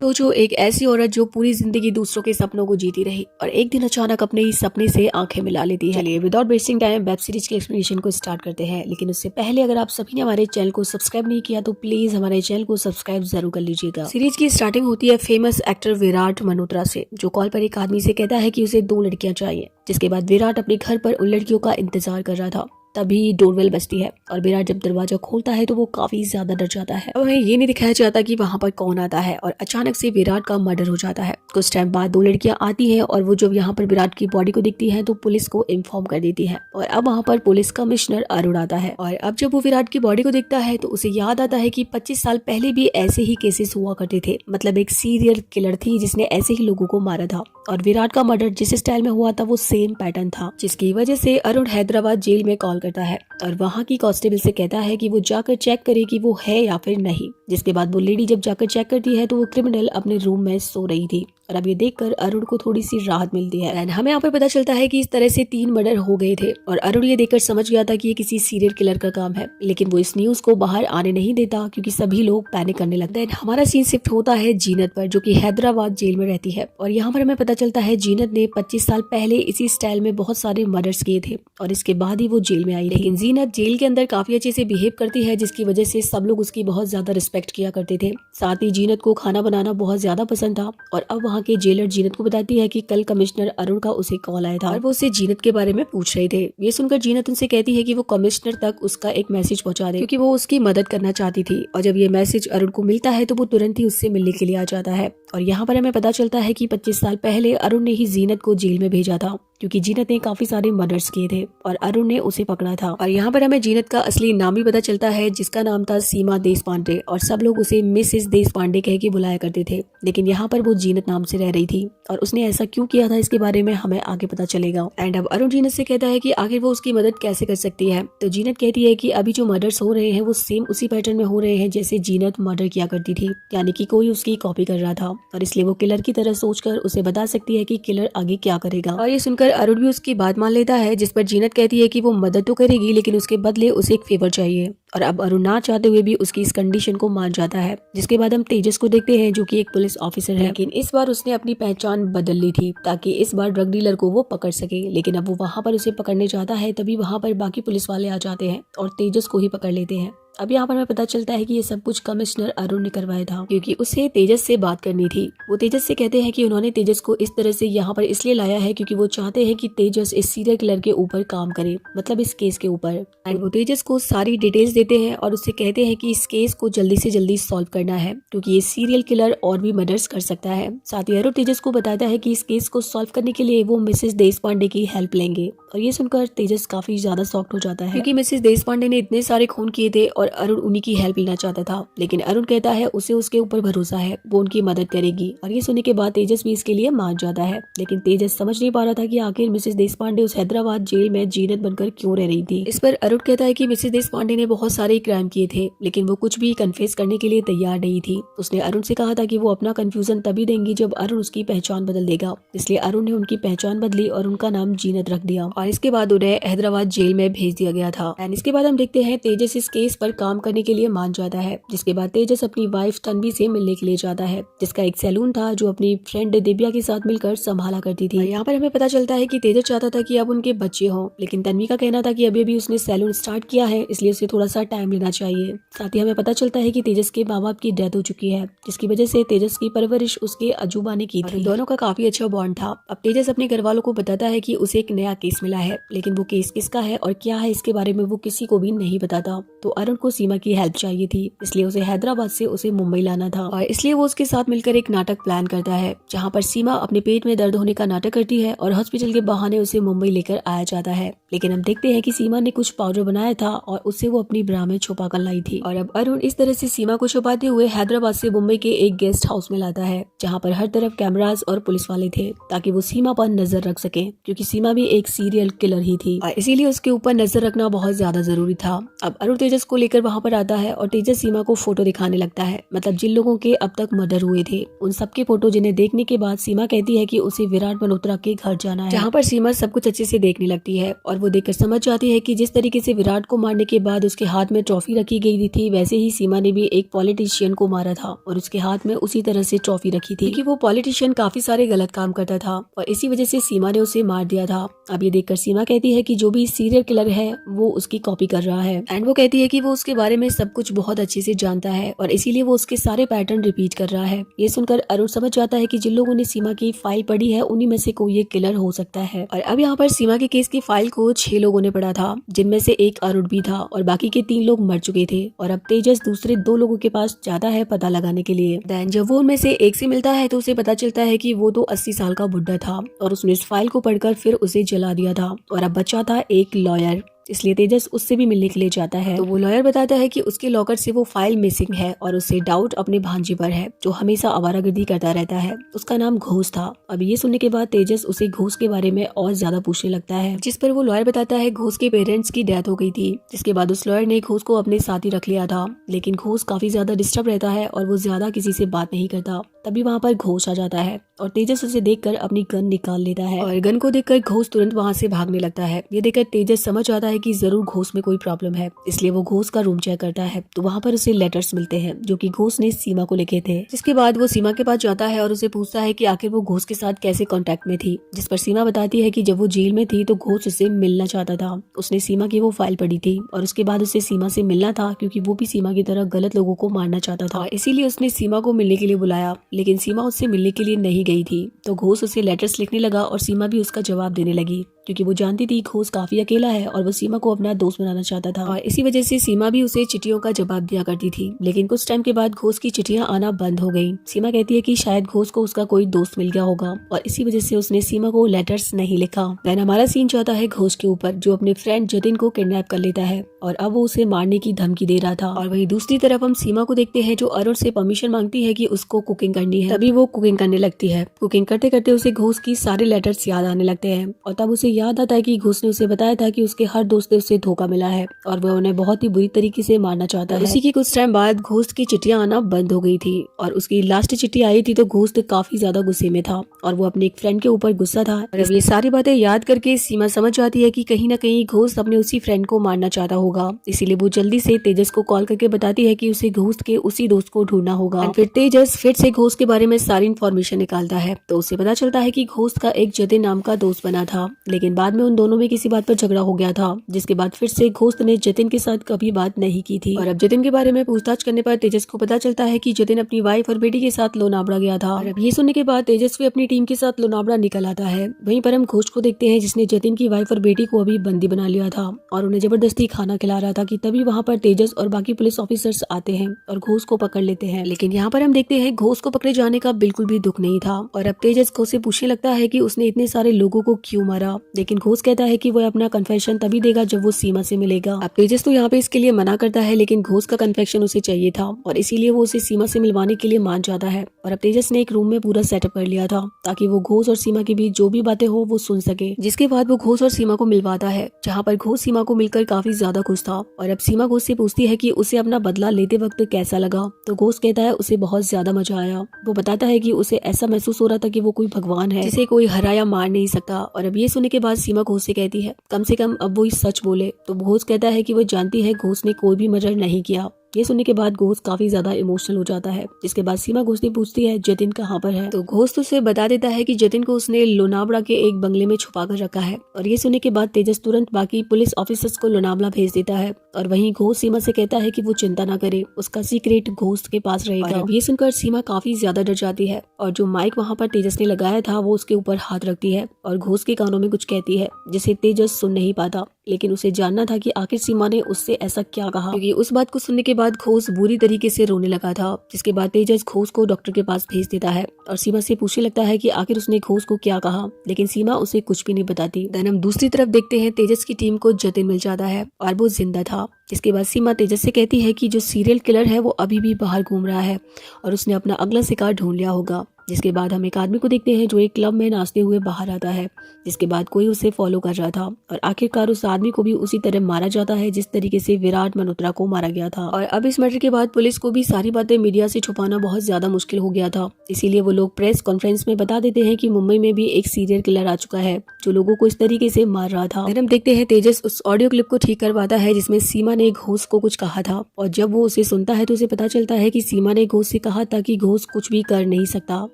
तो जो एक ऐसी औरत जो पूरी जिंदगी दूसरों के सपनों को जीती रही और एक दिन अचानक अपने ही सपने से आंखें मिला लेती है। चलिए without wasting time web series के एक्सप्लेनेशन को स्टार्ट करते हैं, लेकिन उससे पहले अगर आप सभी ने हमारे चैनल को सब्सक्राइब नहीं किया तो प्लीज हमारे चैनल को सब्सक्राइब जरूर कर लीजिएगा। सीरीज की स्टार्टिंग होती है फेमस एक्टर विराट मल्होत्रा से, जो कॉल पर एक आदमी से कहता है कि उसे 2 लड़कियां चाहिए। जिसके बाद विराट अपने घर पर उन लड़कियों का इंतजार कर रहा था। तभी डोरबेल बजती है और विराट जब दरवाजा खोलता है तो वो काफी ज्यादा डर जाता है। अब हमें ये नहीं दिखाया जाता कि वहाँ पर कौन आता है और अचानक से विराट का मर्डर हो जाता है। कुछ टाइम बाद 2 लड़कियां आती हैं और वो जब यहाँ पर विराट की बॉडी को दिखती है तो पुलिस को इन्फॉर्म कर देती है। और अब वहाँ पर पुलिस कमिश्नर अरुण आता है और अब जब वो विराट की बॉडी को देखता है तो उसे याद आता है कि 25 साल पहले भी ऐसे ही केसेस हुआ करते थे। मतलब एक सीरियल किलर थी जिसने ऐसे ही लोगों को मारा था और विराट का मर्डर जिस स्टाइल में हुआ था वो सेम पैटर्न था, जिसकी वजह से अरुण हैदराबाद जेल में कॉल करता है और वहाँ की कांस्टेबल से कहता है कि वो जाकर चेक करे कि वो है या फिर नहीं। जिसके बाद वो लेडी जब जाकर चेक करती है तो वो क्रिमिनल अपने रूम में सो रही थी और अब ये देखकर अरुण को थोड़ी सी राहत मिलती है। एंड हमें यहाँ पर पता चलता है कि इस तरह से 3 मर्डर हो गए थे और अरुण ये देखकर समझ गया था कि ये किसी सीरियल किलर का काम है, लेकिन वो इस न्यूज को बाहर आने नहीं देता क्योंकि सभी लोग पैनिक करने लगते हैं। हमारा सीन शिफ्ट होता है जीनत पर, जो कि हैदराबाद जेल में रहती है और यहाँ पर हमें पता चलता है जीनत ने 25 साल पहले इसी स्टाइल में बहुत सारे मर्डर्स किए थे और इसके बाद ही वो जेल में आई। लेकिन जीनत जेल के अंदर काफी अच्छे से बिहेव करती है, जिसकी वजह से सब लोग उसकी बहुत ज्यादा रिस्पेक्ट किया करते थे। साथ ही जीनत को खाना बनाना बहुत ज्यादा पसंद था और अब वहाँ के जेलर जीनत को बताती है कि कल कमिश्नर अरुण का उसे कॉल आया था और वो उसे जीनत के बारे में पूछ रहे थे। ये सुनकर जीनत उनसे कहती है कि वो कमिश्नर तक उसका एक मैसेज पहुंचा दे, क्योंकि वो उसकी मदद करना चाहती थी। और जब ये मैसेज अरुण को मिलता है तो वो तुरंत ही उससे मिलने के लिए आ जाता है और यहाँ पर हमें पता चलता है कि 25 साल पहले अरुण ने ही जीनत को जेल में भेजा था, क्योंकि जीनत ने काफी सारे मर्डर्स किए थे और अरुण ने उसे पकड़ा था। और यहाँ पर हमें जीनत का असली नाम भी पता चलता है, जिसका नाम था सीमा देशपांडे और सब लोग उसे मिसेस देशपांडे कह के बुलाया करते थे। लेकिन यहाँ पर वो जीनत नाम से रह रही थी और उसने ऐसा क्यों किया था इसके बारे में हमें आगे पता चलेगा। एंड अब अरुण जीनत से कहता है कि आखिर वो उसकी मदद कैसे कर सकती है। तो जीनत कहती है कि अभी जो मर्डर्स हो रहे हैं वो सेम उसी पैटर्न में हो रहे हैं जैसे जीनत मर्डर किया करती थी, यानी कि कोई उसकी कॉपी कर रहा था और इसलिए वो किलर की तरह सोचकर उसे बता सकती है कि किलर आगे क्या करेगा। और ये सुनकर अरुण भी उसकी बात मान लेता है, जिस पर जीनत कहती है कि वो मदद तो करेगी लेकिन उसके बदले उसे एक फेवर चाहिए। और अब अरुण ना चाहते हुए भी उसकी इस कंडीशन को मान जाता है। जिसके बाद हम तेजस को देखते हैं, जो कि एक पुलिस ऑफिसर है, लेकिन इस बार उसने अपनी पहचान बदल ली थी ताकि इस बार ड्रग डीलर को वो पकड़ सके। लेकिन अब वो वहाँ पर उसे पकड़ने जाता है, तभी वहाँ पर बाकी पुलिस वाले आ जाते हैं और तेजस को ही पकड़ लेते हैं। अब यहाँ पर हमें पता चलता है कि ये सब कुछ कमिश्नर अरुण ने करवाया था, क्योंकि उसे तेजस से बात करनी थी। वो तेजस से कहते हैं कि उन्होंने तेजस को इस तरह से यहाँ पर इसलिए लाया है क्योंकि वो चाहते हैं कि तेजस इस सीरियल किलर के ऊपर काम करे, मतलब इस केस के ऊपर। एंड वो तेजस को सारी डिटेल्स देते हैं और उससे कहते हैं कि इस केस को जल्दी से जल्दी सॉल्व करना है, क्योंकि ये सीरियल किलर और भी मर्डर्स कर सकता है। साथ ही अरुण तेजस को बताता है कि इस केस को सॉल्व करने के लिए वो मिसेस देशपांडे की हेल्प लेंगे। और ये सुनकर तेजस काफी ज्यादा शॉक्ड हो जाता है, क्योंकि मिसेस देशपांडे ने इतने सारे खून किए थे और अरुण उन्हीं की हेल्प लेना चाहता था। लेकिन अरुण कहता है उसे उसके ऊपर भरोसा है, वो उनकी मदद करेगी। और ये सुनने के बाद तेजस भी इसके लिए मान जाता है। लेकिन तेजस समझ नहीं पा रहा था कि आखिर मिसेस देशपांडे उस हैदराबाद जेल में जीनत बनकर क्यों रह रही थी। इस पर अरुण कहता है कि मिसेस देशपांडे ने बहुत सारे क्राइम किए थे, लेकिन वो कुछ भी कन्फेस करने के लिए तैयार नहीं थी। उसने अरुण से कहा था कि वो अपना कंफ्यूजन तभी देंगी जब अरुण उसकी पहचान बदल देगा। इसलिए अरुण ने उनकी पहचान बदली और उनका नाम जीनत रख दिया और इसके बाद उन्हें हैदराबाद जेल में भेज दिया गया था। एंड इसके बाद हम देखते हैं तेजस इस केस पर काम करने के लिए मान जाता है। जिसके बाद तेजस अपनी वाइफ तन्वी से मिलने के लिए जाता है, जिसका एक सैलून था जो अपनी फ्रेंड दिव्या के साथ मिलकर संभाला करती थी। यहाँ पर हमें पता चलता है कि तेजस चाहता था कि अब उनके बच्चे हों, लेकिन तन्वी का कहना था कि अभी अभी उसने सैलून स्टार्ट किया है, इसलिए उसे थोड़ा सा टाइम लेना चाहिए। साथ ही हमें पता चलता है कि तेजस के माँ बाप की डेथ हो चुकी है, जिसकी वजह से तेजस की परवरिश उसके अजूबा ने की थी। दोनों का काफी अच्छा बॉन्ड था। अब तेजस अपने घर वालों को बताता है कि उसे एक नया केस मिला है, लेकिन वो केस किसका है और क्या है इसके बारे में वो किसी को भी नहीं बताता। तो अरुण को सीमा की हेल्प चाहिए थी, इसलिए उसे हैदराबाद से उसे मुंबई लाना था और इसलिए वो उसके साथ मिलकर एक नाटक प्लान करता है, जहाँ पर सीमा अपने पेट में दर्द होने का नाटक करती है और हॉस्पिटल के बहाने उसे मुंबई लेकर आया जाता है। लेकिन हम देखते हैं कि सीमा ने कुछ पाउडर बनाया था और उससे वो अपनी ब्रा में छुपा कर लाई थी। और अब अरुण इस तरह से सीमा को छुपाते हुए हैदराबाद से मुंबई के एक गेस्ट हाउस में लाता है, जहाँ पर हर तरफ कैमरास और पुलिस वाले थे, ताकि वो सीमा पर नजर रख सके, क्योंकि सीमा भी एक सीरियल किलर ही थी और इसीलिए उसके ऊपर नजर रखना बहुत ज्यादा जरूरी था। अब अरुण तेजस को लेकर लेकर वहाँ पर आता है और तेजस सीमा को फोटो दिखाने लगता है, मतलब जिन लोगों के अब तक मर्डर हुए थे उन सबके फोटो, जिन्हें देखने के बाद सीमा कहती है कि उसे विराट मल्होत्रा के घर जाना है, जहाँ पर सीमा सब कुछ अच्छे से देखने लगती है और वो देखकर समझ जाती है कि जिस तरीके से विराट को मारने के बाद उसके हाथ में ट्रॉफी रखी गई थी, वैसे ही सीमा ने भी एक पॉलिटिशियन को मारा था और उसके हाथ में उसी तरह से ट्रॉफी रखी थी कि वो पॉलिटिशियन काफी सारे गलत काम करता था और इसी वजह से सीमा ने उसे मार दिया था। अब ये देखकर सीमा कहती है कि जो भी सीरियल किलर है वो उसकी कॉपी कर रहा है एंड वो कहती है कि वो उसके बारे में सब कुछ बहुत अच्छे से जानता है और इसीलिए वो उसके सारे पैटर्न रिपीट कर रहा है। ये सुनकर अरुण समझ जाता है कि जिन लोगों ने सीमा की फाइल पढ़ी है उन्हीं में से कोई एक किलर हो सकता है। और अब यहाँ पर सीमा के केस की फाइल को 6 लोगों ने पढ़ा था, जिनमें से एक अरुण भी था और बाकी के 3 लोग मर चुके थे और अब तेजस दूसरे 2 लोगों के पास जाता है पता लगाने के लिए। देन जब वो उनमें से एक से मिलता है तो उसे पता चलता है कि वो तो 80 साल का बुढ़ा था और उसने इस फाइल को पढ़कर फिर उसे जला दिया था और अब बचा था एक लॉयर, इसलिए तेजस उससे भी मिलने के लिए जाता है। तो वो लॉयर बताता है कि उसके लॉकर से वो फाइल मिसिंग है और उससे डाउट अपने भांजे पर है जो हमेशा आवारागर्दी करता रहता है। उसका नाम घोष था। अब ये सुनने के बाद तेजस उसे घोष के बारे में और ज्यादा पूछने लगता है, जिस पर वो लॉयर बताता है घोष के पेरेंट्स की डेथ हो गई थी, जिसके बाद उस लॉयर ने घोष को अपने साथ ही रख लिया था। लेकिन घोष काफी ज्यादा डिस्टर्ब रहता है और वो ज्यादा किसी से बात नहीं करता। तभी वहाँ पर घोष आ जाता है और तेजस उसे देखकर अपनी गन निकाल लेता है और गन को देखकर घोष तुरंत वहाँ से भागने लगता है। ये देखकर तेजस समझ जाता है कि जरूर घोष में कोई प्रॉब्लम है, इसलिए वो घोष का रूम चेक करता है तो वहाँ पर उसे लेटर्स मिलते हैं जो कि घोष ने सीमा को लिखे थे। जिसके बाद वो सीमा के पास जाता है और उसे पूछता है कि आखिर वो घोष के साथ कैसे कांटेक्ट में थी, जिस पर सीमा बताती है कि जब वो जेल में थी तो घोष उससे मिलना चाहता था। उसने सीमा की वो फाइल पढ़ी थी और उसके बाद उसे सीमा से मिलना था क्योंकि वो भी सीमा की तरह गलत लोगों को मारना चाहता था, इसीलिए उसने सीमा को मिलने के लिए बुलाया। लेकिन सीमा उससे मिलने के लिए नहीं गई थी तो घोष उसे लेटर्स लिखने लगा और सीमा भी उसका जवाब देने लगी क्योंकि वो जानती थी घोष काफी अकेला है और वो सीमा को अपना दोस्त बनाना चाहता था और इसी वजह से सीमा भी उसे चिट्ठियों का जवाब दिया करती थी। लेकिन कुछ टाइम के बाद घोष की चिट्ठियां आना बंद हो गई। सीमा कहती है कि शायद घोष को उसका कोई दोस्त मिल गया होगा और इसी वजह से उसने सीमा को लेटर्स नहीं लिखा। देन हमारा सीन जाता है घोष के ऊपर जो अपने फ्रेंड जतिन को किडनैप कर लेता है और अब वो उसे मारने की धमकी दे रहा था। और वहीं दूसरी तरफ हम सीमा को देखते हैं जो अरुण से परमिशन मांगती है कि उसको कुकिंग करनी है। तभी वो कुकिंग करने लगती है। कुकिंग करते करते उसे घोष की सारे लेटर्स याद आने लगते हैं और तब उसे याद आता है कि घोष ने उसे बताया था कि उसके हर दोस्त से उसे धोखा मिला है और वह उन्हें बहुत ही बुरी तरीके से मारना चाहता है। उसी के कुछ टाइम बाद घोष की चिट्ठियां आना बंद हो गई थी और उसकी लास्ट चिट्ठी आई थी तो घोष काफी ज्यादा गुस्से में था और वो अपने एक फ्रेंड के ऊपर गुस्सा था। और अब ये सारी बातें याद करके सीमा समझ जाती है कि कहीं न कहीं घोष अपने उसी फ्रेंड को मारना चाहता होगा, इसीलिए वो जल्दी से तेजस को कॉल करके बताती है कि उसे घोष के उसी दोस्त को ढूंढना होगा। फिर तेजस फिर से घोष के बारे में सारी इन्फॉर्मेशन निकालता है तो उसे पता चलता है कि घोष का एक जतिन नाम का दोस्त बना था, लेकिन बाद में उन दोनों में किसी बात पर झगड़ा हो गया था, जिसके बाद फिर से घोष ने जतिन के साथ कभी बात नहीं की थी। और अब जतिन के बारे में पूछताछ करने पर तेजस को पता चलता है कि जतिन अपनी वाइफ और बेटी के साथ लोनावड़ा गया था। और अब ये सुनने के बाद तेजस्वी अपनी टीम के साथ लोनावड़ा निकल आता है। वहीं पर हम घोष को देखते हैं जिसने जतिन की वाइफ और बेटी को अभी बंदी बना लिया था और उन्हें जबरदस्ती खाना खिला रहा था कि तभी वहाँ पर तेजस और बाकी पुलिस ऑफिसर्स आते हैं और घोष को पकड़ लेते हैं। लेकिन यहाँ पर हम देखते हैं घोष को पकड़े जाने का बिल्कुल भी दुख नहीं था और अब तेजस घोष से पूछने लगता है कि उसने इतने सारे लोगों को क्यों मारा। लेकिन घोष कहता है कि वो अपना कन्फेशन तभी देगा जब वो सीमा से मिलेगा। अब तेजस तो यहाँ पे इसके लिए मना करता है लेकिन घोष का कन्फेशन उसे चाहिए था और इसीलिए वो उसे सीमा से मिलवाने के लिए मान जाता है। और अब तेजस ने एक रूम में पूरा सेटअप कर लिया था ताकि वो घोष और सीमा के बीच जो भी बातें हो वो सुन सके। जिसके बाद वो घोष और सीमा को मिलवाता है, जहाँ पर घोष सीमा को मिलकर काफी ज्यादा खुश था। और अब सीमा घोष से पूछती है कि उसे अपना बदला लेते वक्त कैसा लगा तो घोष कहता है उसे बहुत ज्यादा मजा आया। वो बताता है कि उसे ऐसा महसूस हो रहा था कि वो कोई भगवान है जिसे कोई हरा या मार नहीं सकता। और अब ये सुनने के बाद सीमा घोष से कहती है कम से कम अब वो सच बोले तो घोष कहता है कि वो जानती है घोष ने कोई भी मर्डर नहीं किया। ये सुनने के बाद घोष काफी ज्यादा इमोशनल हो जाता है। जिसके बाद सीमा घोष से पूछती है जतिन कहाँ पर है तो घोष तो उसे बता देता है कि जतिन को उसने लोनावड़ा के एक बंगले में छुपा कर रखा है। और ये सुनने के बाद तेजस तुरंत बाकी पुलिस ऑफिसर्स को लोनावड़ा भेज देता है और वहीं घोष सीमा से कहता है कि वो चिंता ना करे, उसका सीक्रेट घोष के पास रहेगा। ये सुनकर सीमा काफी ज्यादा डर जाती है और जो माइक वहाँ पर तेजस ने लगाया था वो उसके ऊपर हाथ रखती है और घोष के कानों में कुछ कहती है जिसे तेजस सुन नहीं पाता। लेकिन उसे जानना था कि आखिर सीमा ने उससे ऐसा क्या कहा, क्योंकि उस बात को सुनने के बाद घोष बुरी तरीके से रोने लगा था। जिसके बाद तेजस घोष को डॉक्टर के पास भेज देता है और सीमा से पूछने लगता है कि आखिर उसने घोष को क्या कहा, लेकिन सीमा उसे कुछ भी नहीं बताती। देन हम दूसरी तरफ देखते हैं तेजस की टीम को जतिन मिल जाता है और वो जिंदा था। जिसके बाद सीमा तेजस से कहती है कि जो सीरियल किलर है वो अभी भी बाहर घूम रहा है और उसने अपना अगला शिकार ढूंढ लिया होगा। जिसके बाद हम एक आदमी को देखते हैं जो एक क्लब में नाचते हुए बाहर आता है, जिसके बाद कोई उसे फॉलो कर रहा था और आखिरकार उस आदमी को भी उसी तरह मारा जाता है जिस तरीके से विराट मल्होत्रा को मारा गया था। और अब इस मर्डर के बाद पुलिस को भी सारी बातें मीडिया से छुपाना बहुत ज्यादा मुश्किल हो गया था, इसीलिए वो लोग प्रेस कॉन्फ्रेंस में बता देते हैं कि मुंबई में भी एक सीरियल किलर आ चुका है जो लोगों को इस तरीके से मार रहा था। फिर हम देखते हैं तेजस उस ऑडियो क्लिप को ठीक करवाता है जिसमें सीमा ने घोष को कुछ कहा था, और जब वो उसे सुनता है तो उसे पता चलता है कि सीमा ने घोष से कहा था कि घोष कुछ भी कर नहीं सकता,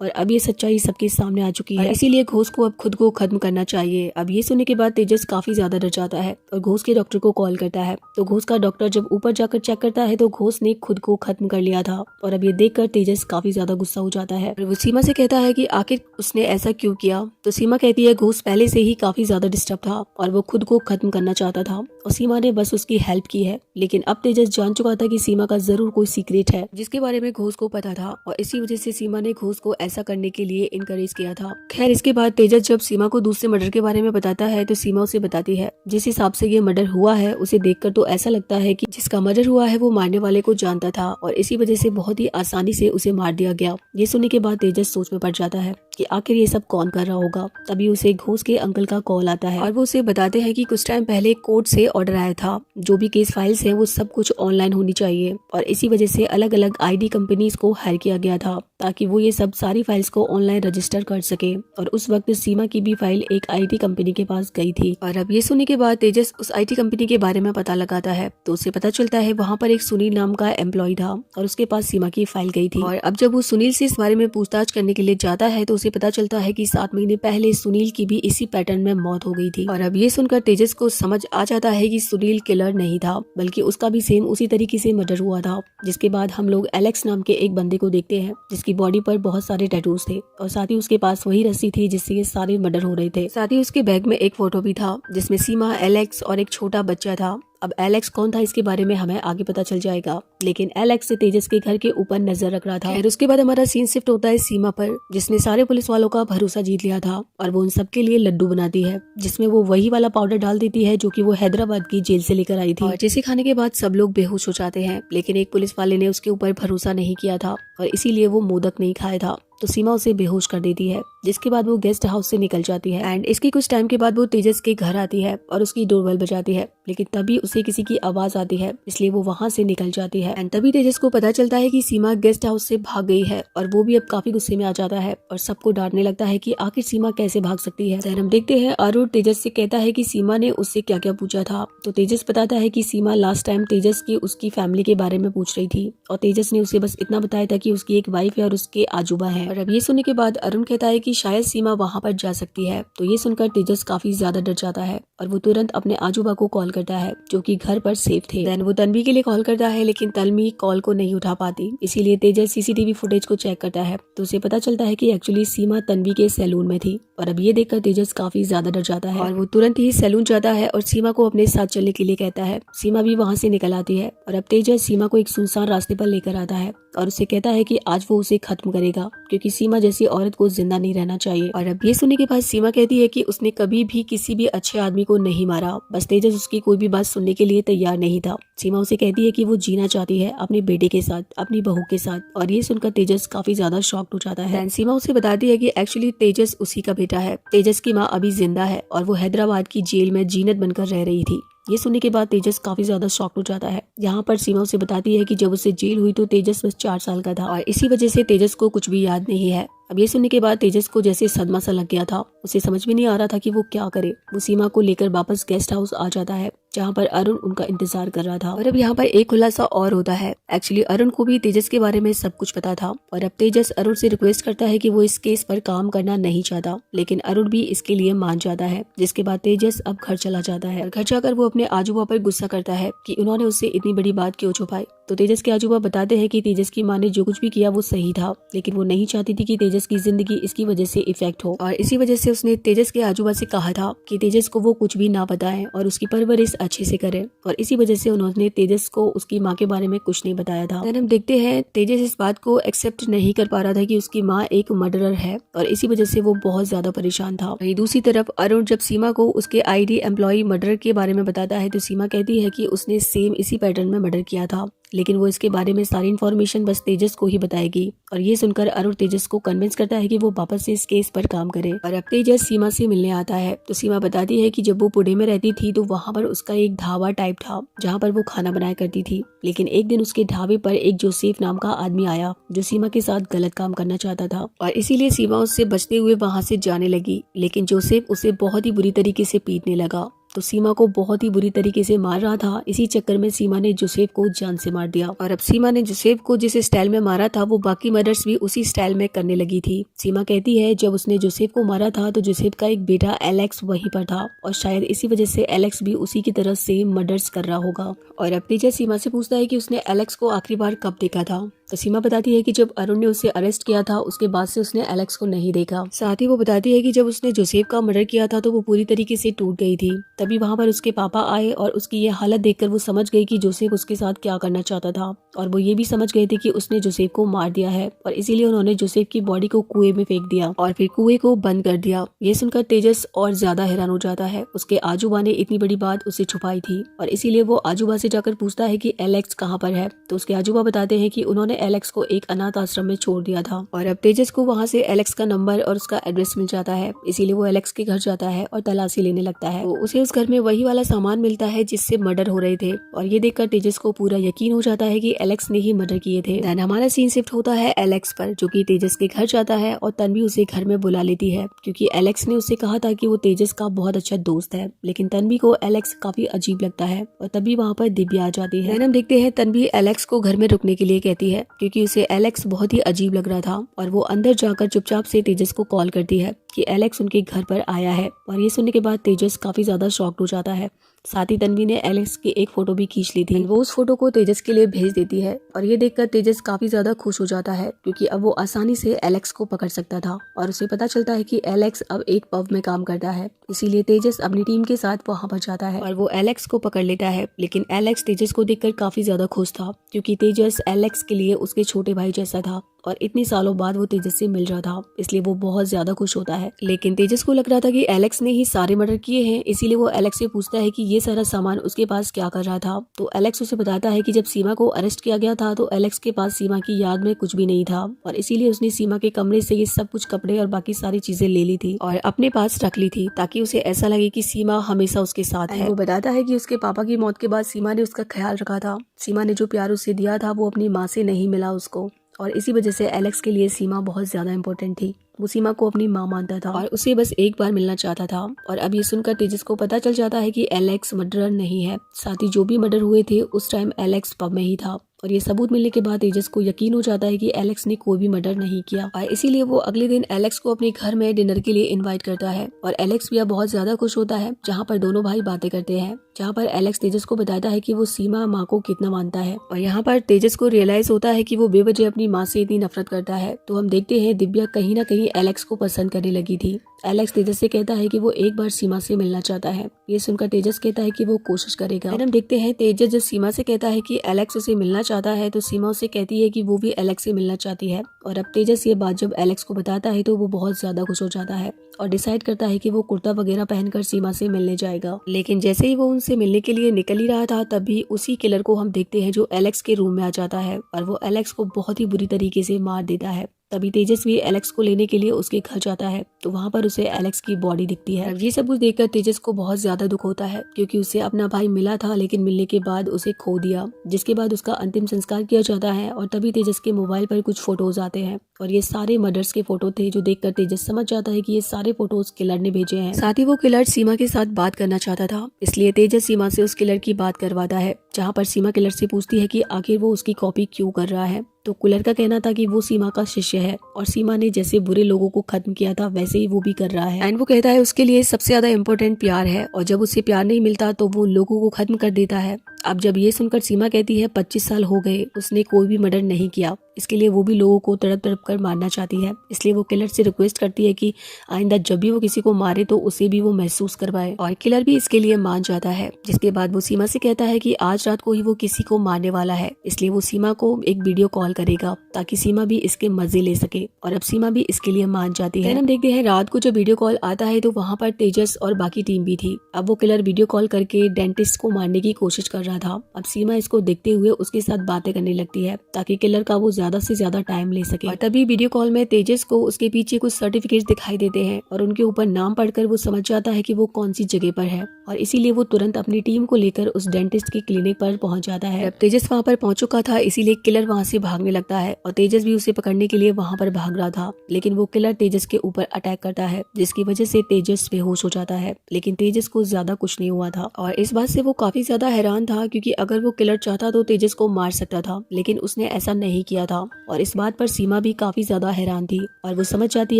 और अब ये सच्चाई सबके सामने आ चुकी है, इसीलिए घोष को अब खुद को खत्म करना चाहिए। अब ये सुनने के बाद तेजस काफी ज्यादा डर जाता है और घोष के डॉक्टर को कॉल करता है। तो घोष का डॉक्टर जब ऊपर जाकर चेक करता है तो घोष ने खुद को खत्म कर लिया था, और अब ये देखकर तेजस काफी ज्यादा गुस्सा हो जाता है। वो सीमा से कहता है कि आखिर उसने ऐसा क्यों किया। तो सीमा कहती है घोष पहले से ही काफी ज्यादा डिस्टर्ब था और वो खुद को खत्म करना चाहता था और सीमा ने बस उसकी हेल्प की है। लेकिन अब तेजस जान चुका था कि सीमा का जरूर कोई सीक्रेट है जिसके बारे में घोष को पता था, और इसी वजह से सीमा ने घोष को ऐसा करने के लिए इनकरेज किया था। खैर इसके बाद तेजस जब सीमा को दूसरे मर्डर के बारे में बताता है तो सीमा उसे बताती है जिस हिसाब से ये मर्डर हुआ है उसे देखकर तो ऐसा लगता है कि जिसका मर्डर हुआ है वो मारने वाले को जानता था और इसी वजह से बहुत ही आसानी से उसे मार दिया गया। ये सुनने के बाद तेजस सोच में पड़ जाता है कि आखिर ये सब कौन कर रहा होगा। तभी उसे घोष के अंकल का कॉल आता है और वो उसे बताते हैं कि कुछ टाइम पहले कोर्ट से ऑर्डर आया था, जो भी केस फाइल्स हैं वो सब कुछ ऑनलाइन होनी चाहिए, और इसी वजह से अलग अलग आईडी कंपनीज को हायर किया गया था ताकि वो ये सब सारी फाइल्स को ऑनलाइन रजिस्टर कर सके। और उस वक्त सीमा की भी फाइल एक आईटी कंपनी के पास गई थी। और अब ये सुनने के बाद तेजस उस आईटी कंपनी के बारे में पता लगाता है तो उसे पता चलता है वहाँ पर एक सुनील नाम का एम्प्लॉय था और उसके पास सीमा की फाइल गई थी। और अब जब वो सुनील से इस बारे में पूछताछ करने के लिए जाता है तो उसे पता चलता है कि 7 महीने पहले सुनील की भी इसी पैटर्न में मौत हो गई थी। और अब ये सुनकर तेजस को समझ आ जाता है कि सुनील किलर नहीं था बल्कि उसका भी सेम उसी तरीके से मर्डर हुआ था। जिसके बाद हम लोग एलेक्स नाम के एक बंदे को देखते हैं जिसकी बॉडी पर बहुत सारे टैटूज थे और साथ ही उसके पास वही रस्सी थी जिससे ये सारे मर्डर हो रहे थे। साथ ही उसके बैग में एक फोटो भी था जिसमें सीमा, एलेक्स और एक छोटा बच्चा था। अब एलेक्स कौन था इसके बारे में हमें आगे पता चल जाएगा, लेकिन एलेक्स तेजस के घर के ऊपर नजर रख रहा था। और उसके बाद हमारा सीन शिफ्ट होता है सीमा पर, जिसने सारे पुलिस वालों का भरोसा जीत लिया था और वो उन सबके लिए लड्डू बनाती है जिसमें वो वही वाला पाउडर डाल देती है जो कि वो हैदराबाद की जेल से लेकर आई थी। और जिसे खाने के बाद सब लोग बेहोश हो जाते हैं, लेकिन एक पुलिस वाले ने उसके ऊपर भरोसा नहीं किया था और इसीलिए वो मोदक नहीं खाया था, तो सीमा उसे बेहोश कर देती है। जिसके बाद वो गेस्ट हाउस से निकल जाती है एंड इसकी कुछ टाइम के बाद वो तेजस के घर आती है और उसकी डोरबेल बजाती है, लेकिन तभी उसे किसी की आवाज आती है इसलिए वो वहाँ से निकल जाती है। एंड तभी तेजस को पता चलता है कि सीमा गेस्ट हाउस से भाग गई है और वो भी अब काफी गुस्से में आ जाता है और सबको डांटने लगता है कि आखिर सीमा कैसे भाग सकती है। हम देखते हैं अरुण तेजस से कहता है कि सीमा ने उससे क्या क्या पूछा था, तो तेजस बताता है कि सीमा लास्ट टाइम तेजस की उसकी फैमिली के बारे में पूछ रही थी और तेजस ने उसे बस इतना बताया था कि उसकी एक वाइफ है और उसके आजूबा है। और अब ये सुनने के बाद अरुण कहता है कि शायद सीमा वहाँ पर जा सकती है, तो ये सुनकर तेजस काफी ज्यादा डर जाता है और वो तुरंत अपने आजूबा को कॉल करता है जो कि घर पर सेफ थे। देन वो तन्वी के लिए कॉल करता है लेकिन तन्वी कॉल को नहीं उठा पाती, इसीलिए तेजस सीसीटीवी फुटेज को चेक करता है तो उसे पता चलता है कि एक्चुअली सीमा तन्वी के सैलून में थी। और अब ये देखकर तेजस काफी ज्यादा डर जाता है और वो तुरंत ही सैलून जाता है और सीमा को अपने साथ चलने के लिए कहता है। सीमा भी वहाँ से निकल आती है और अब तेजस सीमा को एक सुनसान रास्ते पर लेकर आता है और उसे कहता है कि आज वो उसे खत्म करेगा क्योंकि सीमा जैसी औरत को जिंदा नहीं रहना चाहिए। और अब ये सुनने के बाद सीमा कहती है कि उसने कभी भी किसी भी अच्छे आदमी को नहीं मारा, बस तेजस उसकी कोई भी बात सुनने के लिए तैयार नहीं था। सीमा उसे कहती है कि वो जीना चाहती है अपने बेटे के साथ, अपनी बहू के साथ, और ये सुनकर तेजस काफी ज्यादा शॉक्ड हो जाता है। सीमा उसे बताती है कि एक्चुअली तेजस उसी का बेटा है, तेजस की माँ अभी जिंदा है और वो हैदराबाद की जेल में जीनत बनकर रह रही थी। ये सुनने के बाद तेजस काफी ज्यादा शॉक्ड हो जाता है। यहाँ पर सीमा उसे बताती है कि जब उसे जेल हुई तो तेजस बस 4 साल का था और इसी वजह से तेजस को कुछ भी याद नहीं है। अब ये सुनने के बाद तेजस को जैसे सदमा सा लग गया था, उसे समझ में नहीं आ रहा था कि वो क्या करे। वो सीमा को लेकर वापस गेस्ट हाउस आ जाता है जहाँ पर अरुण उनका इंतजार कर रहा था। और अब यहाँ पर एक खुलासा और होता है, एक्चुअली अरुण को भी तेजस के बारे में सब कुछ पता था और अब तेजस अरुण से रिक्वेस्ट करता है कि वो इस केस पर काम करना नहीं चाहता, लेकिन अरुण भी इसके लिए मान जाता है। जिसके बाद तेजस अब घर चला जाता है। घर जाकर वो अपने आजूबा पर गुस्सा करता है कि उन्होंने उससे इतनी बड़ी बात क्यों छुपाई। तो तेजस के आजूबा बताते हैं कि तेजस की माँ ने जो कुछ भी किया वो सही था, लेकिन वो नहीं चाहती थी कि तेजस की जिंदगी इसकी वजह से इफेक्ट हो, और इसी वजह से उसने तेजस के आजूबा से कहा था कि तेजस को वो कुछ भी ना बताए और उसकी परवरिश अच्छे से करे, और इसी वजह से उन्होंने तेजस को उसकी माँ के बारे में कुछ नहीं बताया था। हम देखते हैं तेजस इस बात को एक्सेप्ट नहीं कर पा रहा था कि उसकी माँ एक मर्डरर है और इसी वजह से वो बहुत ज्यादा परेशान था। वहीं दूसरी तरफ अरुण जब सीमा को उसके आईडी एम्प्लॉय मर्डर के बारे में बताता है तो सीमा कहती है कि उसने सेम इसी पैटर्न में मर्डर किया था लेकिन वो इसके बारे में सारी इन्फॉर्मेशन बस तेजस को ही बताएगी। और ये सुनकर अरुण तेजस को कन्विंस करता है कि वो वापस से इस केस पर काम करे। और अब तेजस सीमा से मिलने आता है तो सीमा बताती है कि जब वो पुणे में रहती थी तो वहाँ पर उसका एक ढाबा टाइप था जहाँ पर वो खाना बनाया करती थी। लेकिन एक दिन उसके ढाबे पर एक जोसेफ नाम का आदमी आया जो सीमा के साथ गलत काम करना चाहता था और इसीलिए सीमा उससे बचते हुए वहाँ से जाने लगी। लेकिन जोसेफ उसे बहुत ही बुरी तरीके से पीटने लगा तो सीमा को बहुत ही बुरी तरीके से मार रहा था। इसी चक्कर में सीमा ने जोसेफ को जान से मार दिया। और अब सीमा ने जोसेफ को जिस स्टाइल में मारा था वो बाकी मर्डर्स भी उसी स्टाइल में करने लगी थी। सीमा कहती है जब उसने जोसेफ को मारा था तो जोसेफ का एक बेटा एलेक्स वहीं पर था और शायद इसी वजह से एलेक्स भी उसी की तरह से मर्डर्स कर रहा होगा। और अब तेजस सीमा से पूछता है कि उसने एलेक्स को आखिरी बार कब देखा था तो सीमा बताती है कि जब अरुण ने उसे अरेस्ट किया था उसके बाद से उसने एलेक्स को नहीं देखा। साथ ही वो बताती है कि जब उसने जोसेफ का मर्डर किया था तो वो पूरी तरीके से टूट गई थी। तभी वहाँ पर उसके पापा आए और उसकी ये हालत देखकर वो समझ गई कि जोसेफ उसके साथ क्या करना चाहता था और वो ये भी समझ गए थे कि उसने जोसेफ को मार दिया है और इसीलिए उन्होंने जोसेफ की बॉडी को कुएं में फेंक दिया और फिर कुएं को बंद कर दिया। ये सुनकर तेजस और ज्यादा हैरान हो जाता है। उसके आजूबा ने इतनी बड़ी बात उसे छुपाई थी और इसीलिए वो आजूबा से जाकर पूछता है कि एलेक्स कहाँ पर है तो उसके आजूबा बताते हैं कि उन्होंने एलेक्स को एक अनाथ आश्रम में छोड़ दिया था। और अब तेजस को वहाँ से एलेक्स का नंबर और उसका एड्रेस मिल जाता है। इसीलिए वो एलेक्स के घर जाता है और तलाशी लेने लगता है। तो उसे उस घर में वही वाला सामान मिलता है जिससे मर्डर हो रहे थे और ये देखकर तेजस को पूरा यकीन हो जाता है कि एलेक्स ने ही मर्डर किए थे। देन हमारा सीन शिफ्ट होता है एलेक्स पर जो कि तेजस के घर जाता है और तन्वी उसे घर में बुला लेती है क्योंकि एलेक्स ने उससे कहा था कि वो तेजस का बहुत अच्छा दोस्त है। लेकिन तन्वी को एलेक्स काफी अजीब लगता है और तभी वहाँ पर दिव्या आ जाती है। हम देखते हैं तन्वी एलेक्स को घर में रुकने के लिए कहती है क्योंकि उसे एलेक्स बहुत ही अजीब लग रहा था और वो अंदर जाकर चुपचाप से तेजस को कॉल करती है कि एलेक्स उनके घर पर आया है। और ये सुनने के बाद तेजस काफी ज्यादा शॉक्ड हो जाता है। साथ ही तन्वी ने एलेक्स की एक फोटो भी खींच ली थी। वो उस फोटो को तेजस के लिए भेज देती है और ये देखकर तेजस काफी ज्यादा खुश हो जाता है क्योंकि अब वो आसानी से एलेक्स को पकड़ सकता था और उसे पता चलता है कि एलेक्स अब एक पब में काम करता है। इसीलिए तेजस अपनी टीम के साथ वहाँ पर जाता है और वो एलेक्स को पकड़ लेता है। लेकिन एलेक्स तेजस को देखकर काफी ज्यादा खुश था क्योंकि तेजस एलेक्स के लिए उसके छोटे भाई जैसा था और इतनी सालों बाद वो तेजस से मिल रहा था, इसलिए वो बहुत ज्यादा खुश होता है। लेकिन तेजस को लग रहा था कि एलेक्स ने ही सारे मर्डर किए हैं, इसीलिए वो एलेक्स से पूछता है कि ये सारा सामान उसके पास क्या कर रहा था। तो एलेक्स उसे बताता है कि जब सीमा को अरेस्ट किया गया था तो एलेक्स के पास सीमा की याद में कुछ भी नहीं था और इसीलिए उसने सीमा के कमरे से ये सब कुछ कपड़े और बाकी सारी चीजें ले ली थी और अपने पास रख ली थी ताकि उसे ऐसा लगे कि सीमा हमेशा उसके साथ है। वो बताता है कि उसके पापा की मौत के बाद सीमा ने उसका ख्याल रखा था। सीमा ने जो प्यार उसे दिया था वो अपनी माँ से नहीं मिला उसको और इसी वजह से एलेक्स के लिए सीमा बहुत ज्यादा इम्पोर्टेंट थी। वो सीमा को अपनी माँ मानता था और उसे बस एक बार मिलना चाहता था। और अब ये सुनकर तेजस को पता चल जाता है कि एलेक्स मर्डरर नहीं है। साथ ही जो भी मर्डर हुए थे उस टाइम एलेक्स पब में ही था और ये सबूत मिलने के बाद तेजस को यकीन हो जाता है कि एलेक्स ने कोई भी मर्डर नहीं किया और इसीलिए वो अगले दिन एलेक्स को अपने घर में डिनर के लिए इनवाइट करता है और एलेक्स भी अब बहुत ज्यादा खुश होता है जहाँ पर दोनों भाई बातें करते हैं, जहाँ पर एलेक्स तेजस को बताता है कि वो सीमा माँ को कितना मानता है और यहाँ पर तेजस को रियलाइज होता है कि वो बेवजह अपनी माँ से इतनी नफरत करता है। तो हम देखते हैं दिव्या कहीं ना कहीं एलेक्स को पसंद करने लगी थी। एलेक्स तेजस से कहता है कि वो एक बार सीमा से मिलना चाहता है। ये सुनकर तेजस कहता है कि वो कोशिश करेगा। हम देखते हैं तेजस जब सीमा से कहता है कि एलेक्स उसे मिलना चाहता है तो सीमा उसे कहती है कि वो भी एलेक्स से मिलना चाहती है और अब तेजस ये बात जब एलेक्स को बताता है तो वो बहुत ज्यादा खुश हो जाता है और डिसाइड करता है कि वो कुर्ता वगैरह पहनकर सीमा से मिलने जाएगा। लेकिन जैसे ही वो उनसे मिलने के लिए निकल ही रहा था तभी उसी किलर को हम देखते हैं जो एलेक्स के रूम में आ जाता है और वो एलेक्स को बहुत ही बुरी तरीके से मार देता है। तभी तेजस भी एलेक्स को लेने के लिए उसके घर जाता है तो वहाँ पर उसे एलेक्स की बॉडी दिखती है। ये सब कुछ देखकर तेजस को बहुत ज्यादा दुख होता है क्योंकि उसे अपना भाई मिला था लेकिन मिलने के बाद उसे खो दिया, जिसके बाद उसका अंतिम संस्कार किया जाता है और तभी तेजस के मोबाइल पर कुछ फोटोज आते हैं और ये सारे मर्डर्स के फोटो थे जो देखकर तेजस समझ जाता है कि ये सारे फोटोज किलर ने भेजे हैं। साथ ही वो किलर सीमा के साथ बात करना चाहता था, इसलिए तेजस सीमा से उस किलर की बात करवाता है, जहाँ पर सीमा किलर से पूछती है कि आखिर वो उसकी कॉपी क्यों कर रहा है। तो किलर का कहना था कि वो सीमा का शिष्य है और सीमा ने जैसे बुरे लोगों को खत्म किया था वैसे ही वो भी कर रहा है। एंड वो कहता है उसके लिए सबसे ज्यादा इम्पोर्टेंट प्यार है और जब उसे प्यार नहीं मिलता तो वो लोगों को खत्म कर देता है। अब जब ये सुनकर सीमा कहती है 25 साल हो गए उसने कोई भी मर्डर नहीं किया, इसके लिए वो भी लोगों को तड़प तड़प कर मारना चाहती है। इसलिए वो किलर से रिक्वेस्ट करती है कि आइंदा जब भी वो किसी को मारे तो उसे भी वो महसूस करवाए और किलर भी इसके लिए मान जाता है। जिसके बाद वो सीमा से कहता है कि आज रात को ही वो किसी को मारने वाला है, इसलिए वो सीमा को एक वीडियो कॉल करेगा ताकि सीमा भी इसके मजे ले सके और अब सीमा भी इसके लिए मान जाती है। हम देखते हैं रात को जब वीडियो कॉल आता है तो वहाँ पर तेजस और बाकी टीम भी थी। अब वो किलर वीडियो कॉल करके डेंटिस्ट को मारने की कोशिश कर रहा था। अब सीमा इसको देखते हुए उसके साथ बातें करने लगती है ताकि किलर का वो ज्यादा से ज्यादा टाइम ले सके। और तभी वीडियो कॉल में तेजस को उसके पीछे कुछ सर्टिफिकेट दिखाई देते हैं और उनके ऊपर नाम पढ़कर वो समझ जाता है कि वो कौन सी जगह पर है और इसीलिए वो तुरंत अपनी टीम को लेकर उस डेंटिस्ट की क्लिनिक पर पहुंच जाता है। अब तेजस वहां पर पहुंच चुका था, इसीलिए किलर वहां से भागने लगता है और तेजस भी उसे पकड़ने के लिए वहां पर भाग रहा था, लेकिन वो किलर तेजस के ऊपर अटैक करता है जिसकी वजह से तेजस बेहोश हो जाता है। लेकिन तेजस को ज्यादा कुछ नहीं हुआ था और इस बात से वो काफी ज्यादा हैरान था क्योंकि अगर वो किलर चाहता तो तेजस को मार सकता था, लेकिन उसने ऐसा नहीं किया था। और इस बात पर सीमा भी काफी ज्यादा हैरान थी और वो समझ जाती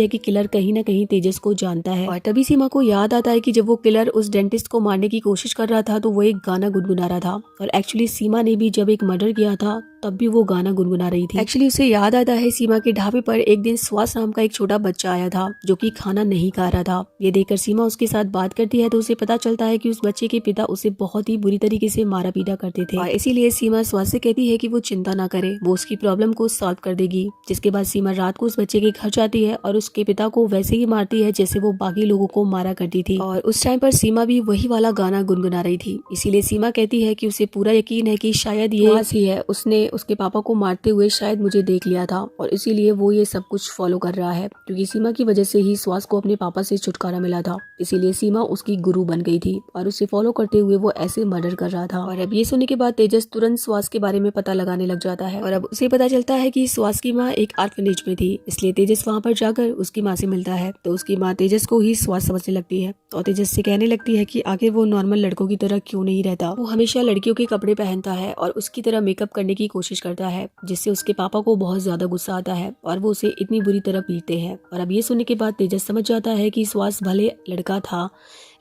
है कि किलर कहीं न कहीं तेजस को जानता है। और तभी सीमा को याद आता है कि जब वो किलर उस डेंटिस्ट को मारने की कोशिश कर रहा था तो वो एक गाना गुनगुना रहा था और एक्चुअली सीमा ने भी जब एक मर्डर किया था तब भी वो गाना गुनगुना रही थी। एक्चुअली उसे याद आता है सीमा के ढाबे पर एक दिन सुहास नाम का एक छोटा बच्चा आया था जो कि खाना नहीं खा रहा था। ये देखकर सीमा उसके साथ बात करती है तो उसे पता चलता है कि उस बच्चे के पिता उसे बहुत ही बुरी तरीके से मारा पीटा करते थे और इसीलिए सीमा सुहास से कहती है कि वो चिंता ना करे, वो उसकी प्रॉब्लम को सॉल्व कर देगी। जिसके बाद सीमा रात को उस बच्चे के घर जाती है और उसके पिता को वैसे ही मारती है जैसे वो बाकी लोगों को मारा करती थी और उस टाइम पर सीमा भी वही वाला गाना गुनगुना रही थी। इसीलिए सीमा कहती है कि उसे पूरा यकीन है कि शायद ये सुहास ही है, उसने उसके पापा को मारते हुए शायद मुझे देख लिया था और इसीलिए वो ये सब कुछ फॉलो कर रहा है, क्योंकि सीमा की वजह से ही सुहास को अपने पापा से छुटकारा मिला था। इसीलिए सीमा उसकी गुरु बन गई थी और उसे फॉलो करते हुए वो ऐसे मर्डर कर रहा था। और अब ये सुनने के बाद तेजस तुरंत सुहास के बारे में पता लगाने लग जाता है और अब उसे पता चलता है कि सुहास की माँ एक ऑर्फनेज में थी, इसलिए तेजस वहाँ पर जाकर उसकी माँ से मिलता है तो उसकी माँ तेजस को ही सुहास समझने लगती है और तेजस से कहने लगती है कि आखिर वो नॉर्मल लड़कों की तरह क्यों नहीं रहता, वो हमेशा लड़कियों के कपड़े पहनता है और उसकी तरह मेकअप करने की कोशिश करता है, जिससे उसके पापा को बहुत ज्यादा गुस्सा आता है और वो उसे इतनी बुरी तरह पीटते हैं। और अब ये सुनने के बाद तेजस समझ जाता है कि सुहास भले लड़का था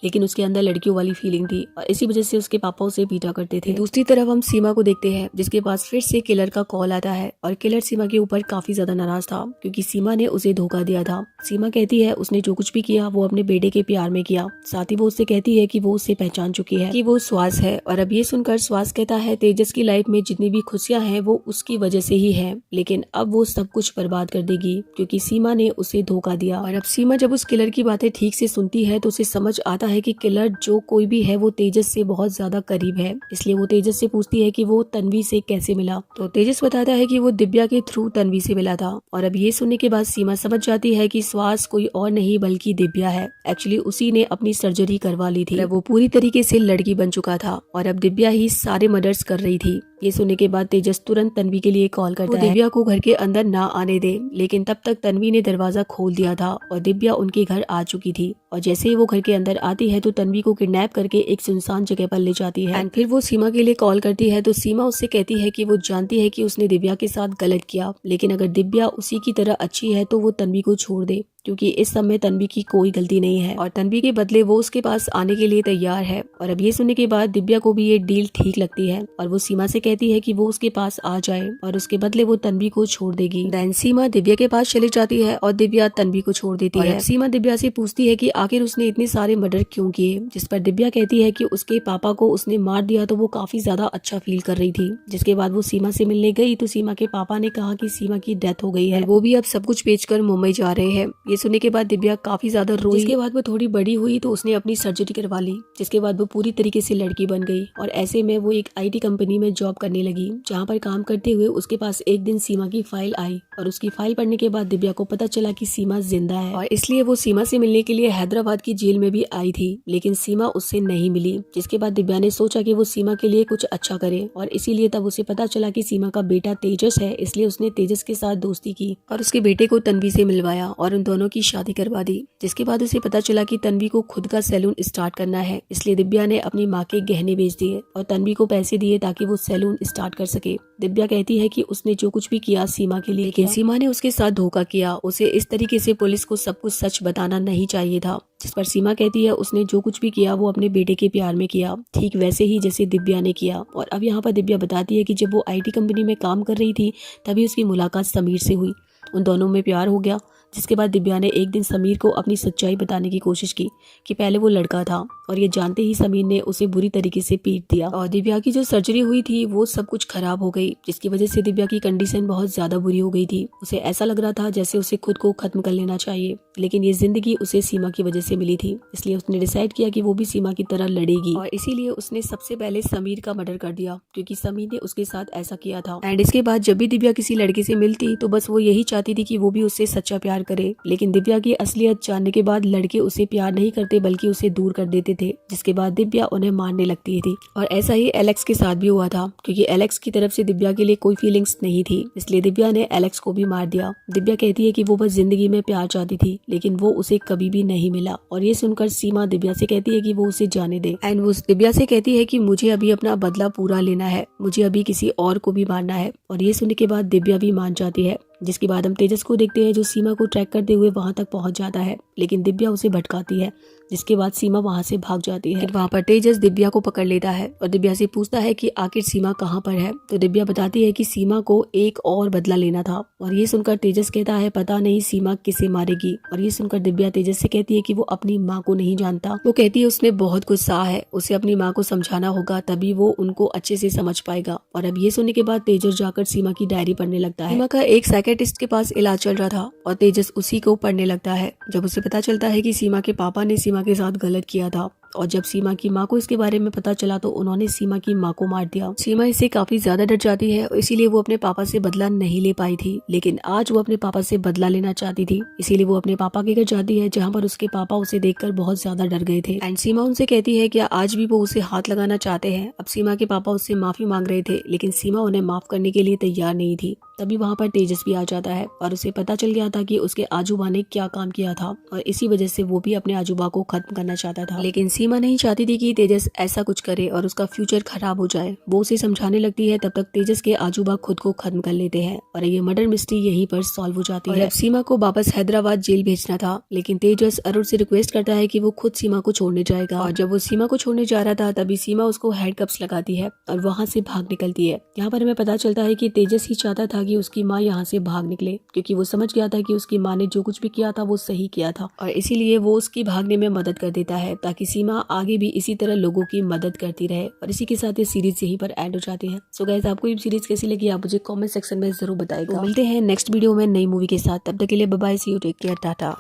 लेकिन उसके अंदर लड़कियों वाली फीलिंग थी और इसी वजह से उसके पापा उसे पीटा करते थे। दूसरी तरफ हम सीमा को देखते हैं जिसके पास फिर से किलर का कॉल आता है और किलर सीमा के ऊपर काफी ज्यादा नाराज था क्योंकि सीमा ने उसे धोखा दिया था। सीमा कहती है उसने जो कुछ भी किया वो अपने बेटे के प्यार में किया, साथ ही वो उससे कहती है कि वो उससे पहचान चुकी है कि वो सुहास है। और अब ये सुनकर सुहास कहता है तेजस की लाइफ में जितनी भी खुशियां हैं वो उसकी वजह से ही है, लेकिन अब वो सब कुछ बर्बाद कर देगी क्योंकि सीमा ने उसे धोखा दिया। और अब सीमा जब उस किलर की बातें ठीक से सुनती है तो उसे समझ आता है कि किलर जो कोई भी है वो तेजस से बहुत ज्यादा करीब है, इसलिए वो तेजस से पूछती है कि वो तन्वी से कैसे मिला तो तेजस बताता है कि वो दिव्या के थ्रू तन्वी से मिला था। और अब ये सुनने के बाद सीमा समझ जाती है कि सुहास कोई और नहीं बल्कि दिव्या है। एक्चुअली उसी ने अपनी सर्जरी करवा ली थी, वो पूरी तरीके से लड़की बन चुका था और अब दिव्या ही सारे मर्डर्स कर रही थी। ये सुनने के बाद तेजस तुरंत तन्वी के लिए कॉल करता है दिव्या को घर के अंदर ना आने दे, लेकिन तब तक तन्वी ने दरवाजा खोल दिया था और दिव्या उनके घर आ चुकी थी। और जैसे ही वो घर के अंदर आती है तो तन्वी को किडनैप करके एक सुनसान जगह पर ले जाती है एंड फिर वो सीमा के लिए कॉल करती है तो सीमा उससे कहती है कि वो जानती है कि उसने दिव्या के साथ गलत किया, लेकिन अगर दिव्या उसी की तरह अच्छी है तो वो तन्वी को छोड़ दे क्योंकि इस समय तन्वी की कोई गलती नहीं है और तन्वी के बदले वो उसके पास आने के लिए तैयार है। और अब ये सुनने के बाद दिव्या को भी ये डील ठीक लगती है और वो सीमा से कहती है कि वो उसके पास आ जाए और उसके बदले वो तन्वी को छोड़ देगी। देन सीमा दिव्या के पास चली जाती है और दिव्या तन्वी को छोड़ देती है। सीमा दिव्या से पूछती है कि आखिर उसने इतने सारे मर्डर क्यों किए, जिस पर दिव्या कहती है कि उसके पापा को उसने मार दिया तो वो काफी ज्यादा अच्छा फील कर रही थी। जिसके बाद वो सीमा से मिलने गई तो सीमा के पापा ने कहा कि सीमा की डेथ हो गई है, वो भी अब सब कुछ बेचकर मुंबई जा रहे हैं। ये सुनने के बाद दिव्या काफी ज्यादा रोई। जिसके बाद वो थोड़ी बड़ी हुई तो उसने अपनी सर्जरी करवा ली, जिसके बाद वो पूरी तरीके से लड़की बन गई और ऐसे में वो एक IT कंपनी में जॉब करने लगी, जहाँ पर काम करते हुए उसके पास एक दिन सीमा की फाइल आई और उसकी फाइल पढ़ने के बाद दिव्या को पता चला कि सीमा जिंदा है और इसलिए वो सीमा से मिलने के लिए हैदराबाद की जेल में भी आई थी, लेकिन सीमा उससे नहीं मिली। जिसके बाद दिव्या ने सोचा कि वो सीमा के लिए कुछ अच्छा करे और इसीलिए तब उसे पता चला कि सीमा का बेटा तेजस है, इसलिए उसने तेजस के साथ दोस्ती की और उसके बेटे को तन्वी से मिलवाया और उन दोनों की शादी करवा दी। जिसके बाद उसे पता चला कि तन्वी को खुद का सैलून स्टार्ट करना है, इसलिए दिव्या ने अपनी माँ के गहने बेच दिए और तन्वी को पैसे दिए ताकि वो सैलून स्टार्ट कर सके। दिव्या कहती है कि उसने जो कुछ भी किया सीमा के लिए, लेकिन सीमा ने उसके साथ धोखा किया, उसे इस तरीके से पुलिस को सब कुछ सच बताना नहीं चाहिए था। जिस पर सीमा कहती है उसने जो कुछ भी किया वो अपने बेटे के प्यार में किया, ठीक वैसे ही जैसे दिव्या ने किया। और अब यहाँ पर दिव्या बताती है कि जब वो IT कंपनी में काम कर रही थी तभी उसकी मुलाकात समीर से हुई, उन दोनों में प्यार हो गया। जिसके बाद दिव्या ने एक दिन समीर को अपनी सच्चाई बताने की कोशिश की कि पहले वो लड़का था, और ये जानते ही समीर ने उसे बुरी तरीके से पीट दिया और दिव्या की जो सर्जरी हुई थी वो सब कुछ खराब हो गई, जिसकी वजह से दिव्या की कंडीशन बहुत ज्यादा बुरी हो गई थी। उसे ऐसा लग रहा था जैसे उसे खुद को खत्म कर लेना चाहिए, लेकिन ये जिंदगी उसे सीमा की वजह से मिली थी, इसलिए उसने डिसाइड किया कि वो भी सीमा की तरह लड़ेगी, और इसीलिए उसने सबसे पहले समीर का मर्डर कर दिया, क्योंकि समीर ने उसके साथ ऐसा किया था। एंड इसके बाद जब भी दिव्या किसी लड़के से मिलती तो बस वो यही चाहती थी कि वो भी उससे सच्चा प्यार करे, लेकिन दिव्या की असलियत जानने के बाद लड़के उसे प्यार नहीं करते बल्कि उसे दूर कर देते थे, जिसके बाद दिव्या उन्हें मारने लगती थी। और ऐसा ही एलेक्स के साथ भी हुआ था, क्योंकि एलेक्स की तरफ से दिव्या के लिए कोई फीलिंग्स नहीं थी, इसलिए दिव्या ने एलेक्स को भी मार दिया। दिव्या कहती है कि वो बस जिंदगी में प्यार चाहती थी, लेकिन वो उसे कभी भी नहीं मिला, और ये सुनकर सीमा दिव्या से कहती है कि वो उसे जाने दे। एंड वो दिव्या से कहती है कि मुझे अभी अपना बदला पूरा लेना है, मुझे अभी किसी और को भी मारना है, और ये सुनने के बाद दिव्या भी मान जाती है। जिसके बाद हम तेजस को देखते हैं जो सीमा को ट्रैक करते हुए वहां तक पहुंच जाता है, लेकिन दिव्या उसे भटकाती है, जिसके बाद सीमा वहां से भाग जाती है। वहां पर तेजस दिव्या को पकड़ लेता है और दिव्या से पूछता है कि आखिर सीमा कहाँ पर है, तो दिव्या बताती है कि सीमा को एक और बदला लेना था, और ये सुनकर तेजस कहता है पता नहीं सीमा किसे मारेगी, और ये सुनकर दिव्या तेजस से कहती है कि वो अपनी माँ को नहीं जानता। वो कहती है उसने बहुत कुछ सहा है, उसे अपनी माँ को समझाना होगा, तभी वो उनको अच्छे से समझ पाएगा। और अब ये सुनने के बाद तेजस जाकर सीमा की डायरी पढ़ने लगता है। सीमा का एक साइकियाट्रिस्ट के पास इलाज चल रहा था और तेजस उसी को पढ़ने लगता है। जब उसे पता चलता है कि सीमा के पापा ने सीमा के साथ गलत किया था, और जब सीमा की माँ को इसके बारे में पता चला तो उन्होंने सीमा की माँ को मार दिया। सीमा इससे काफी ज्यादा डर जाती है, इसीलिए वो अपने पापा से बदला नहीं ले पाई थी, लेकिन आज वो अपने पापा से बदला लेना चाहती थी, इसीलिए वो अपने पापा के घर जाती है, जहाँ पर उसके पापा उसे देखकर बहुत ज्यादा डर गए थे। एंड सीमा उनसे कहती है कि आज भी वो उसे हाथ लगाना चाहते हैं। अब सीमा के पापा उससे माफी मांग रहे थे, लेकिन सीमा उन्हें माफ करने के लिए तैयार नहीं थी। तभी वहाँ पर तेजस भी आ जाता है और उसे पता चल गया था कि उसके आजूबा ने क्या काम किया था, और इसी वजह से वो भी अपने आजूबा को खत्म करना चाहता था। लेकिन सीमा नहीं चाहती थी कि तेजस ऐसा कुछ करे और उसका फ्यूचर खराब हो जाए। वो उसे समझाने लगती है, तब तक तेजस के आजूबा खुद को खत्म कर लेते हैं और ये मर्डर मिस्ट्री यहीं पर सॉल्व हो जाती है। सीमा को वापस हैदराबाद जेल भेजना था, लेकिन तेजस अरुण से रिक्वेस्ट करता है कि वो खुद सीमा को छोड़ने जाएगा, और जब वो सीमा को छोड़ने जा रहा था तभी सीमा उसको हैंडकफ्स लगाती है और वहाँ से भाग निकलती है। यहाँ पर हमें पता चलता है कि तेजस ही चाहता था कि उसकी माँ यहाँ से भाग निकले, क्योंकि वो समझ गया था कि उसकी माँ ने जो कुछ भी किया था वो सही किया था, और इसीलिए वो उसकी भागने में मदद कर देता है, ताकि सीमा आगे भी इसी तरह लोगों की मदद करती रहे। और इसी के साथ ये सीरीज यहीं पर एंड हो जाती है। सो गाइस, आपको ये सीरीज कैसी लगी आप मुझे कमेंट सेक्शन में जरूर बताइएगा। मिलते हैं नेक्स्ट वीडियो में नई मूवी के साथ, तब तक के लिए bye bye, see you, take care, Tata.